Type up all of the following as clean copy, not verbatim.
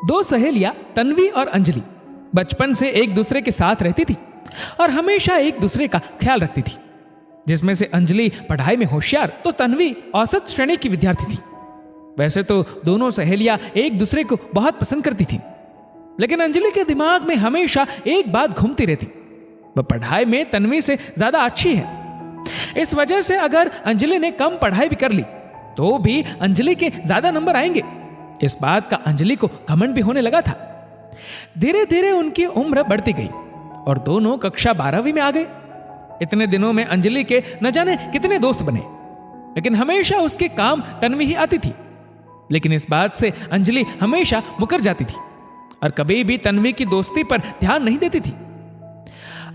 दो सहेलियां तन्वी और अंजलि बचपन से एक दूसरे के साथ रहती थी और हमेशा एक दूसरे का ख्याल रखती थी। जिसमें से अंजलि पढ़ाई में होशियार तो तन्वी औसत श्रेणी की विद्यार्थी थी। वैसे तो दोनों सहेलियां एक दूसरे को बहुत पसंद करती थी, लेकिन अंजलि के दिमाग में हमेशा एक बात घूमती रहती, वह पढ़ाई में तन्वी से ज्यादा अच्छी है। इस वजह से अगर अंजलि ने कम पढ़ाई भी कर ली तो भी अंजलि के ज्यादा नंबर आएंगे। इस बात का अंजलि को घमंड भी होने लगा था। धीरे धीरे उनकी उम्र बढ़ती गई और दोनों कक्षा 12वीं में आ गए। इतने दिनों में अंजलि के न जाने कितने दोस्त बने, लेकिन हमेशा उसके काम तन्वी ही आती थी। लेकिन इस बात से अंजलि हमेशा मुकर जाती थी और कभी भी तन्वी की दोस्ती पर ध्यान नहीं देती थी।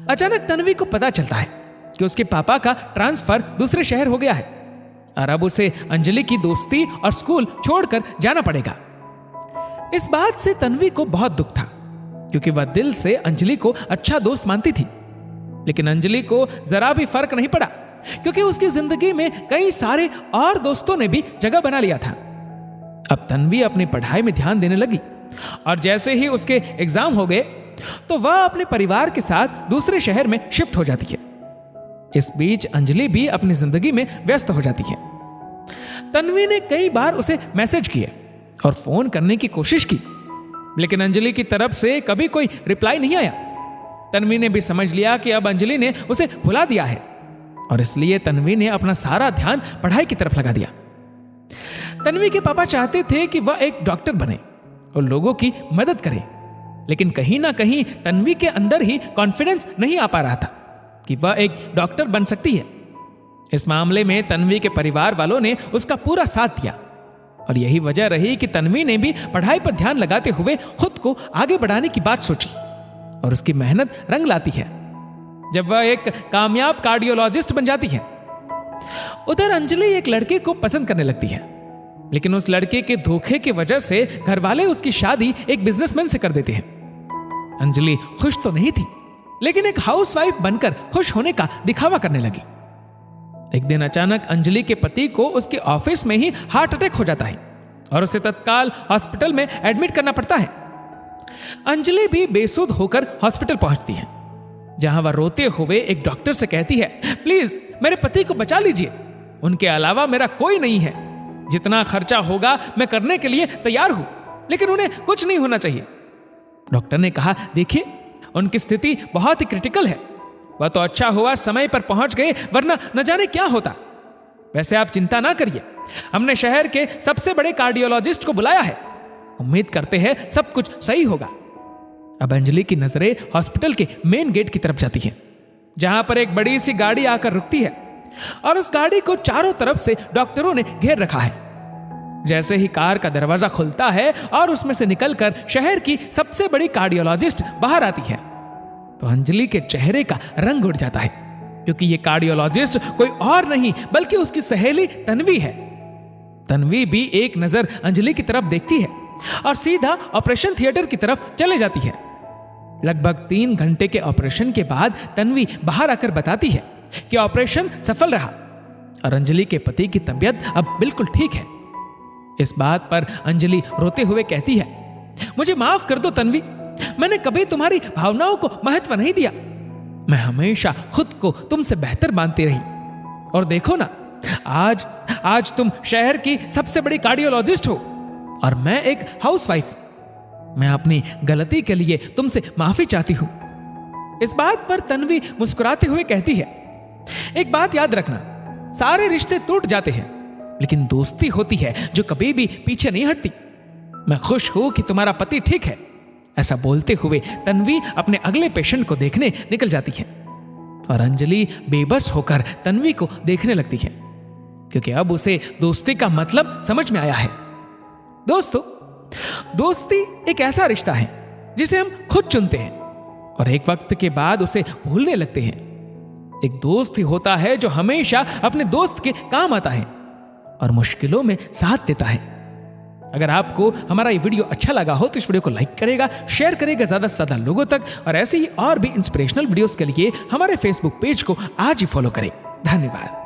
अचानक तन्वी को पता चलता है कि उसके पापा का ट्रांसफर दूसरे शहर हो गया है और अब उसे अंजलि की दोस्ती और स्कूल छोड़कर जाना पड़ेगा। इस बात से तन्वी को बहुत दुख था, क्योंकि वह दिल से अंजलि को अच्छा दोस्त मानती थी। लेकिन अंजलि को जरा भी फर्क नहीं पड़ा, क्योंकि उसकी जिंदगी में कई सारे और दोस्तों ने भी जगह बना लिया था। अब तन्वी अपनी पढ़ाई में ध्यान देने लगी और जैसे ही उसके एग्जाम हो गए तो वह अपने परिवार के साथ दूसरे शहर में शिफ्ट हो जाती है। इस बीच अंजलि भी अपनी जिंदगी में व्यस्त हो जाती है। तन्वी ने कई बार उसे मैसेज किए और फोन करने की कोशिश की, लेकिन अंजलि की तरफ से कभी कोई रिप्लाई नहीं आया। तन्वी ने भी समझ लिया कि अब अंजलि ने उसे भुला दिया है और इसलिए तन्वी ने अपना सारा ध्यान पढ़ाई की तरफ लगा दिया। तन्वी के पापा चाहते थे कि वह एक डॉक्टर बने और लोगों की मदद करे, लेकिन कहीं ना कहीं तन्वी के अंदर ही कॉन्फिडेंस नहीं आ पा रहा था कि वह एक डॉक्टर बन सकती है। इस मामले में तन्वी के परिवार वालों ने उसका पूरा साथ दिया और यही वजह रही कि तन्वी ने भी पढ़ाई पर ध्यान लगाते हुए खुद को आगे बढ़ाने की बात सोची और उसकी मेहनत रंग लाती है जब वह एक कामयाब कार्डियोलॉजिस्ट बन जाती है। उधर अंजलि एक लड़के को पसंद करने लगती है, लेकिन उस लड़के के धोखे की वजह से घर वाले उसकी शादी एक बिजनेसमैन से कर देते हैं। अंजलि खुश तो नहीं थी, लेकिन एक हाउसवाइफ बनकर खुश होने का दिखावा करने लगी। एक दिन अचानक अंजलि के पति को उसके ऑफिस में ही हार्ट अटैक हो जाता है और उसे तत्काल हॉस्पिटल में एडमिट करना पड़ता है। अंजलि भी बेसुध होकर हॉस्पिटल पहुंचती है, जहां वह रोते हुए एक डॉक्टर से कहती है, प्लीज मेरे पति को बचा लीजिए, उनके अलावा मेरा कोई नहीं है। जितना खर्चा होगा मैं करने के लिए तैयार हूं, लेकिन उन्हें कुछ नहीं होना चाहिए। डॉक्टर ने कहा, देखिए उनकी स्थिति बहुत ही क्रिटिकल है, वह तो अच्छा हुआ समय पर पहुंच गए, वरना न जाने क्या होता। वैसे आप चिंता ना करिए, हमने शहर के सबसे बड़े कार्डियोलॉजिस्ट को बुलाया है, उम्मीद करते हैं सब कुछ सही होगा। अब अंजलि की नजरें हॉस्पिटल के मेन गेट की तरफ जाती हैं, जहां पर एक बड़ी सी गाड़ी आकर रुकती है और उस गाड़ी को चारों तरफ से डॉक्टरों ने घेर रखा है। जैसे ही कार का दरवाजा खुलता है और उसमें से निकलकर शहर की सबसे बड़ी कार्डियोलॉजिस्ट बाहर आती है, तो अंजलि के चेहरे का रंग उड़ जाता है, क्योंकि ये कार्डियोलॉजिस्ट कोई और नहीं बल्कि उसकी सहेली तन्वी है। तन्वी भी एक नजर अंजलि की तरफ देखती है और सीधा ऑपरेशन थिएटर की तरफ चले जाती है। लगभग 3 घंटे के ऑपरेशन के बाद तन्वी बाहर आकर बताती है कि ऑपरेशन सफल रहा और अंजलि के पति की तबीयत अब बिल्कुल ठीक है। इस बात पर अंजलि रोते हुए कहती है, मुझे माफ कर दो तन्वी, मैंने कभी तुम्हारी भावनाओं को महत्व नहीं दिया। मैं हमेशा खुद को तुमसे बेहतर मानती रही और देखो ना, आज तुम शहर की सबसे बड़ी कार्डियोलॉजिस्ट हो और मैं एक हाउसवाइफ। मैं अपनी गलती के लिए तुमसे माफी चाहती हूं। इस बात पर तन्वी मुस्कुराते हुए कहती है, एक बात याद रखना, सारे रिश्ते टूट जाते हैं, लेकिन दोस्ती होती है जो कभी भी पीछे नहीं हटती। मैं खुश हूं कि तुम्हारा पति ठीक है। ऐसा बोलते हुए तन्वी अपने अगले पेशेंट को देखने निकल जाती है और अंजलि बेबस होकर तन्वी को देखने लगती है, क्योंकि अब उसे दोस्ती का मतलब समझ में आया है। दोस्तों, दोस्ती एक ऐसा रिश्ता है जिसे हम खुद चुनते हैं और एक वक्त के बाद उसे भूलने लगते हैं। एक दोस्त ही होता है जो हमेशा अपने दोस्त के काम आता है और मुश्किलों में साथ देता है। अगर आपको हमारा ये वीडियो अच्छा लगा हो तो इस वीडियो को लाइक करेगा, शेयर करेगा ज्यादा से ज्यादा लोगों तक, और ऐसे ही और भी इंस्पिरेशनल वीडियोस के लिए हमारे फेसबुक पेज को आज ही फॉलो करें। धन्यवाद।